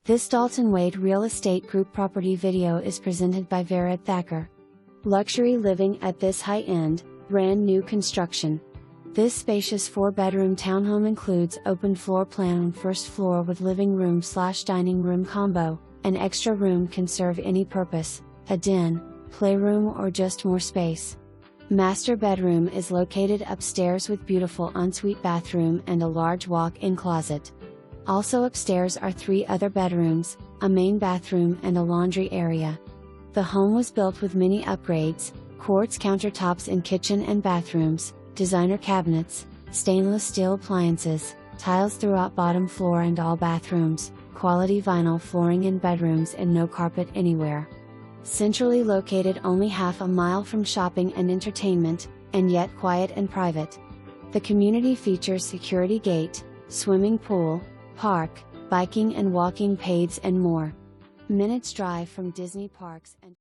This Dalton Wade Real Estate Group property video is presented by Vacant. Luxury living at this high-end, brand new construction. This spacious 4-bedroom townhome includes open floor plan on first floor with living room/dining room combo. An extra room can serve any purpose, a den, playroom or just more space. Master bedroom is located upstairs with beautiful ensuite bathroom and a large walk-in closet. Also upstairs are 3 other bedrooms, a main bathroom and a laundry area. The home was built with many upgrades: quartz countertops in kitchen and bathrooms, designer cabinets, stainless steel appliances, tiles throughout bottom floor and all bathrooms, quality vinyl flooring in bedrooms and no carpet anywhere. Centrally located only half a mile from shopping and entertainment, and yet quiet and private. The community features security gate, swimming pool, park, biking and walking paths and more. Minutes drive from Disney parks and